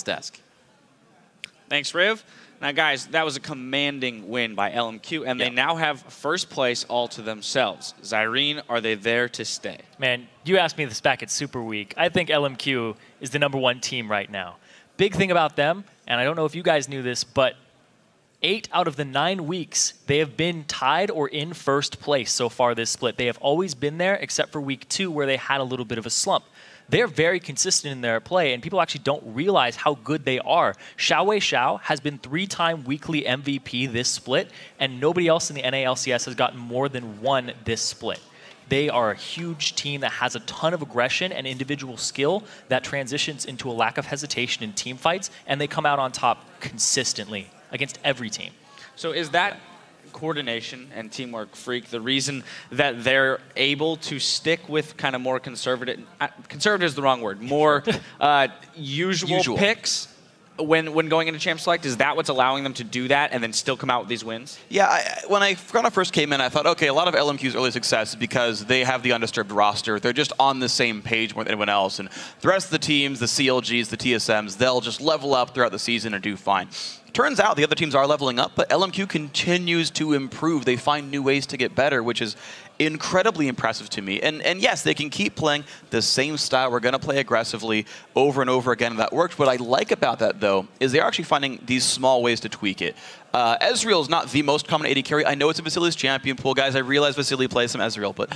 desk. Thanks, Riv. Now, guys, that was a commanding win by LMQ, and they now have first place all to themselves. Zirene, are they there to stay? Man, you asked me this back at Super Week. I think LMQ is the #1 team right now. Big thing about them, and I don't know if you guys knew this, but 8 out of the 9 weeks, they have been tied or in first place so far this split. They have always been there, except for week 2, where they had a little bit of a slump. They're very consistent in their play, and people actually don't realize how good they are. Xiao has been 3-time weekly MVP this split, and nobody else in the NALCS has gotten more than 1 this split. They are a huge team that has a ton of aggression and individual skill that transitions into a lack of hesitation in team fights, and they come out on top consistently against every team. So is that coordination and teamwork, Phreak, the reason that they're able to stick with kind of more conservative is the wrong word, more usual picks when going into Champ Select? Is that what's allowing them to do that and then still come out with these wins? Yeah, when I first came in, I thought, okay, a lot of LMQ's early success is because they have the undisturbed roster. They're just on the same page more than anyone else. And the rest of the teams, the CLGs, the TSMs, they'll just level up throughout the season and do fine. Turns out the other teams are leveling up, but LMQ continues to improve. They find new ways to get better, which is incredibly impressive to me. And yes, they can keep playing the same style. We're going to play aggressively over and over again, and that works. What I like about that, though, is they're actually finding these small ways to tweak it. Ezreal is not the most common AD carry. I know it's a Vasili's champion pool, guys. I realize Vasili plays some Ezreal, but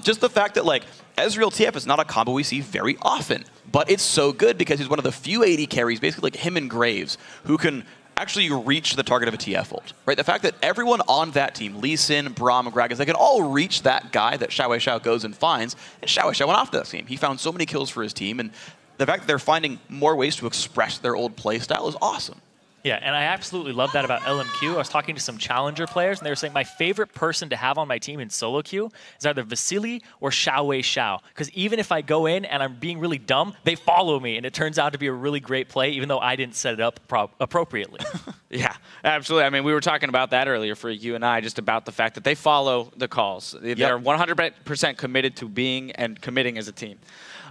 just the fact that, like, Ezreal TF is not a combo we see very often, but it's so good because he's one of the few AD carries, basically like him and Graves, who can actually reach the target of a TF ult, right? The fact that everyone on that team, Lee Sin, Braum, Gragas, they can all reach that guy that Xiao goes and finds, and Xiao went off that game. He found so many kills for his team, and the fact that they're finding more ways to express their old play style is awesome. Yeah, and I absolutely love that about LMQ. I was talking to some challenger players, and they were saying my favorite person to have on my team in solo queue is either Vasili or Xiao. Because even if I go in and I'm being really dumb, they follow me, and it turns out to be a really great play, even though I didn't set it up appropriately. Yeah, absolutely. I mean, we were talking about that earlier, Phreak, you and I, just about the fact that they follow the calls. They're 100% committed to being and committing as a team.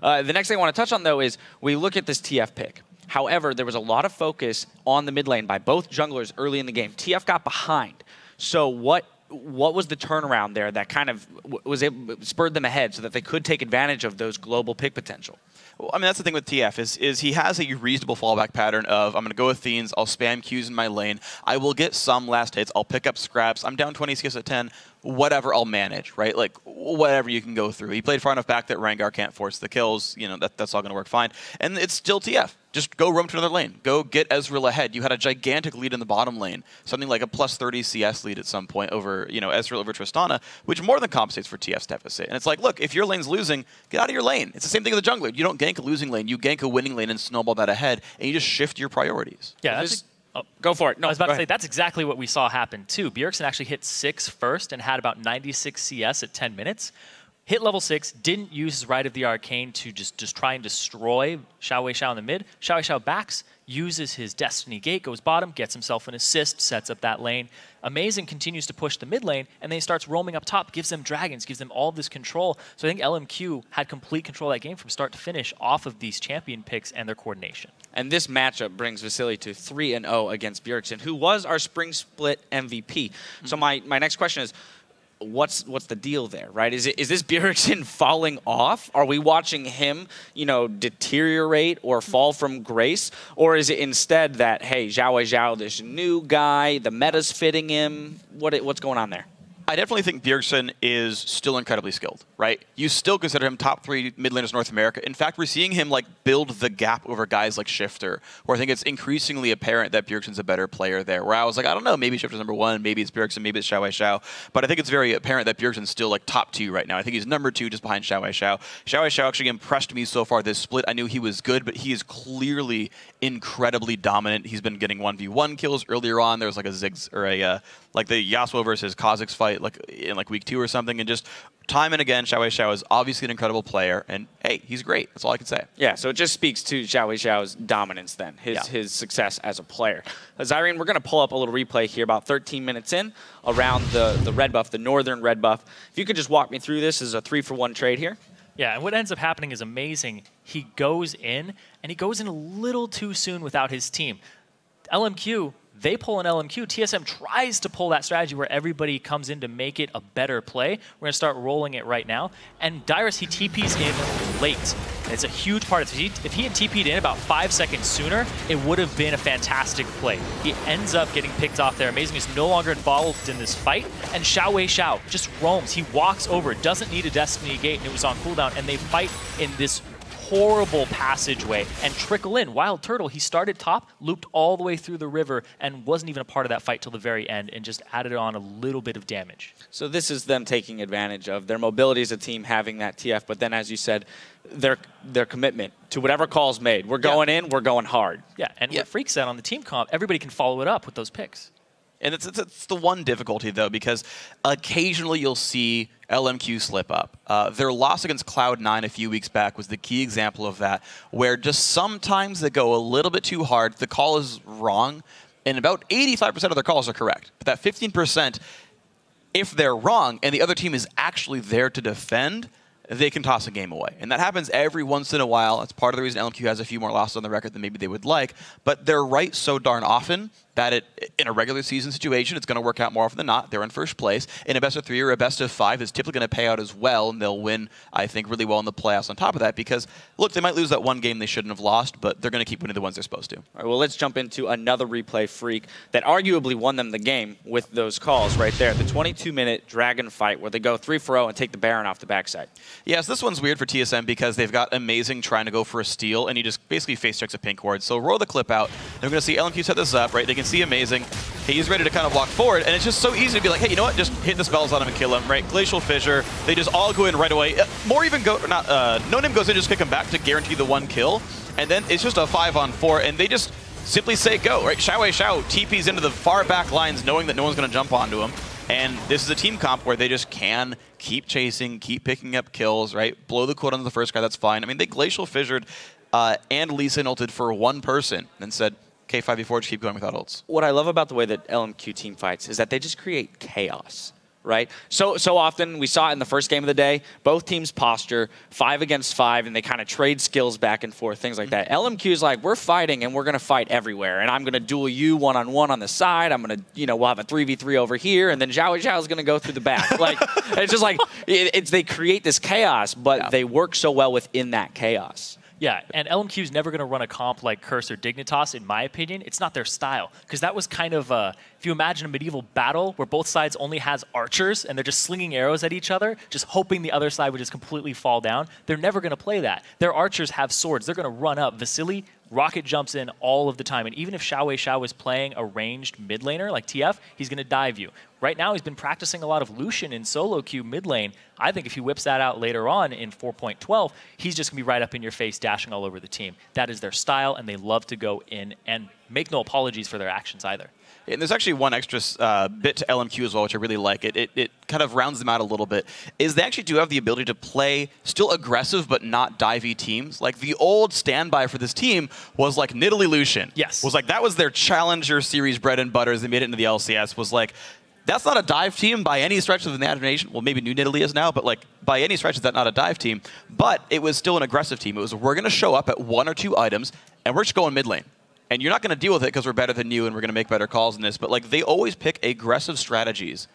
The next thing I want to touch on, though, is we look at this TF pick. However, there was a lot of focus on the mid lane by both junglers early in the game. TF got behind. So what was the turnaround there that kind of spurred them ahead so that they could take advantage of those global pick potential? Well, I mean, that's the thing with TF is he has a reasonable fallback pattern of I'm going to go with Fiends, I'll spam Qs in my lane, I will get some last hits, I'll pick up scraps, I'm down 20 CS at 10, whatever, I'll manage, right? Like, whatever you can go through. He played far enough back that Rengar can't force the kills, you know, that's all going to work fine. And it's still TF. Just go roam to another lane. Go get Ezreal ahead. You had a gigantic lead in the bottom lane, something like a plus 30 CS lead at some point over, you know, Ezreal over Tristana, which more than compensates for TF's deficit. And it's like, look, if your lane's losing, get out of your lane. It's the same thing with the jungler. You don't gank a losing lane. You gank a winning lane and snowball that ahead, and you just shift your priorities. Yeah, that's go for it. No, I was about to say, that's exactly what we saw happen, too. Bjergsen actually hit 6 first and had about 96 CS at 10 minutes. Hit level 6, didn't use his Rite of the Arcane to just try and destroy Xiao in the mid. Xiao backs, uses his Destiny Gate, goes bottom, gets himself an assist, sets up that lane. Amazing continues to push the mid lane, and then he starts roaming up top, gives them dragons, gives them all this control. So I think LMQ had complete control of that game from start to finish off of these champion picks and their coordination. And this matchup brings Vasili to 3-0 against Bjergsen, who was our spring split MVP. So my next question is, what's the deal there, right? Is this Bjergsen falling off? Are we watching him, you know, deteriorate or fall from grace? Or is it instead that, hey, Xiao, this new guy, the meta's fitting him? What's going on there? I definitely think Bjergsen is still incredibly skilled, right? You still consider him top 3 mid laners in North America. In fact, we're seeing him like build the gap over guys like Shifter, where I think it's increasingly apparent that Bjergsen's a better player there. Where I was like, I don't know, maybe Shifter's #1, maybe it's Bjergsen, maybe it's Xiao. But I think it's very apparent that Bjergsen's still like top 2 right now. I think he's #2 just behind Xiao. Xiao actually impressed me so far this split. I knew he was good, but he is clearly incredibly dominant. He's been getting 1v1 kills earlier on. There was like a Ziggs or a like the Yasuo versus Kha'Zix fight like in like week 2 or something, and just time and again, Xiao is obviously an incredible player, and hey, he's great. That's all I can say. Yeah, so it just speaks to Xiao's dominance then, his success as a player. Zirene, we're going to pull up a little replay here about 13 minutes in around the red buff, the northern red buff. If you could just walk me through this as a 3-for-1 trade here. Yeah, and what ends up happening is amazing. He goes in, and he goes in a little too soon without his team. LMQ, they pull an LMQ. TSM tries to pull that strategy where everybody comes in to make it a better play. We're going to start rolling it right now. And Dyrus, he TPs in late. And it's a huge part of it. If he had TP'd in about 5 seconds sooner, it would have been a fantastic play. He ends up getting picked off there. Amazing is no longer involved in this fight. And Xiao just roams. He walks over, doesn't need a Destiny Gate, and it was on cooldown. And they fight in this horrible passageway and trickle in. Wild Turtle, he started top, looped all the way through the river, and wasn't even a part of that fight till the very end, and just added on a little bit of damage. So this is them taking advantage of their mobility as a team, having that TF, but then, as you said, their commitment to whatever call's made. We're going in, we're going hard. Yeah, and what Phreak said on the team comp, everybody can follow it up with those picks. And it's the one difficulty, though, because occasionally you'll see LMQ slip up. Their loss against Cloud9 a few weeks back was the key example of that, where just sometimes they go a little bit too hard, the call is wrong, and about 85% of their calls are correct. But that 15%, if they're wrong and the other team is actually there to defend, they can toss a game away. And that happens every once in a while. That's part of the reason LMQ has a few more losses on the record than maybe they would like. But they're right so darn often that in a regular season situation, it's going to work out more often than not. They're in first place. In a best-of-3 or a best-of-5, it's typically going to pay out as well, and they'll win, I think, really well in the playoffs on top of that because, look, they might lose that one game they shouldn't have lost, but they're going to keep winning the ones they're supposed to. All right, well, let's jump into another replay, Phreak, that arguably won them the game with those calls right there. The 22-minute Dragon fight where they go 3-for-0 and take the Baron off the backside. Yes, this one's weird for TSM because they've got Amazing trying to go for a steal, and he just basically face checks a pink ward. So roll the clip out. They're going to see LMQ set this up, right? They can see Amazing. He's ready to kind of walk forward, and it's just so easy to be like, hey, you know what? Just hit the spells on him and kill him, right? Glacial Fissure. They just all go in right away. More even go, not, No Name goes in, just kick him back to guarantee the one kill, and then it's just a 5-on-4, and they just simply say go, right? Xiao TPs into the far back lines knowing that no one's going to jump onto him, and this is a team comp where they just can keep chasing, keep picking up kills, right? Blow the cooldown on the first guy, that's fine. I mean, they Glacial Fissured and Lisa ulted for one person and said, okay, 5v4, just keep going without ults. What I love about the way that LMQ team fights is that they just create chaos, right? So often, we saw it in the first game of the day, both teams posture 5 against 5, and they kind of trade skills back and forth, things like that. LMQ is like, we're fighting, and we're going to fight everywhere, and I'm going to duel you one-on-one on the side. I'm going to, we'll have a 3v3 over here, and then Xiao is going to go through the back. Like, it's just like, they create this chaos, but they work so well within that chaos. Yeah, and LMQ's never going to run a comp like Curse or Dignitas, in my opinion. It's not their style, because that was kind of, if you imagine a medieval battle where both sides only has archers and they're just slinging arrows at each other, just hoping the other side would just completely fall down, they're never going to play that. Their archers have swords. They're going to run up. Vasily rocket jumps in all of the time, and even if Xiao is playing a ranged mid laner like TF, he's going to dive you. Right now, he's been practicing a lot of Lucian in solo queue mid lane. I think if he whips that out later on in 4.12, he's just going to be right up in your face, dashing all over the team. That is their style, and they love to go in and make no apologies for their actions either. And there's actually one extra bit to LMQ as well, which I really like. It kind of rounds them out a little bit, is they actually do have the ability to play still aggressive but not divey teams. Like, the old standby for this team was like Nidalee Lucian. Yes. Was like, that was their Challenger Series bread and butter as they made it into the LCS, was like, that's not a dive team by any stretch of the imagination. Well, maybe new Nidalee is now, but like, by any stretch is that not a dive team. But it was still an aggressive team. It was, we're going to show up at 1 or 2 items, and we're just going mid lane. And you're not going to deal with it because we're better than you and we're going to make better calls in this. But like, they always pick aggressive strategies,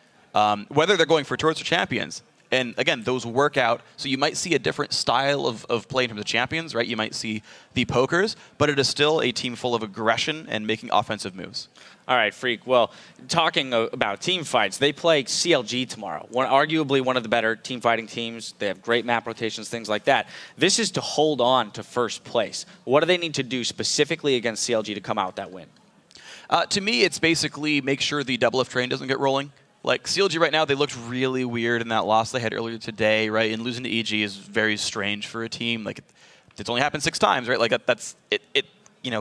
whether they're going for turrets or champions. And again, those work out. So you might see a different style of play in terms of champions, right? You might see the pokers, but it is still a team full of aggression and making offensive moves. All right, Phreak. Well, talking about team fights, they play CLG tomorrow. Arguably one of the better team fighting teams. They have great map rotations, things like that. This is to hold on to first place. What do they need to do specifically against CLG to come out with that win? To me, it's basically make sure the double F train doesn't get rolling. Like, CLG right now, they looked really weird in that loss they had earlier today, right? And losing to EG is very strange for a team. Like, it's only happened 6 times, right? Like, it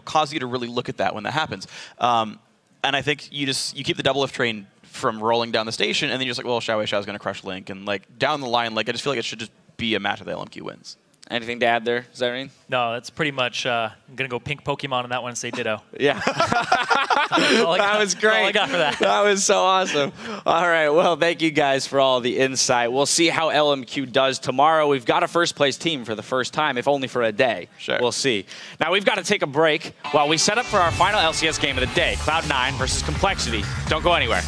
causes you to really look at that when that happens. And I think you keep the double F train from rolling down the station, and then you're just like, well, Xiao is going to crush Link. And like, down the line, like, I just feel like it should just be a match of the LMQ wins. Anything to add there, Zirene? No, that's pretty much. I'm gonna go pink Pokemon on that one and say ditto. Yeah. That was great. That's all I got for that. That was so awesome. All right, well, thank you guys for all the insight. We'll see how LMQ does tomorrow. We've got a first-place team for the first time, if only for a day. Sure. We'll see. Now, we've got to take a break while we set up for our final LCS game of the day, Cloud9 versus Complexity. Don't go anywhere.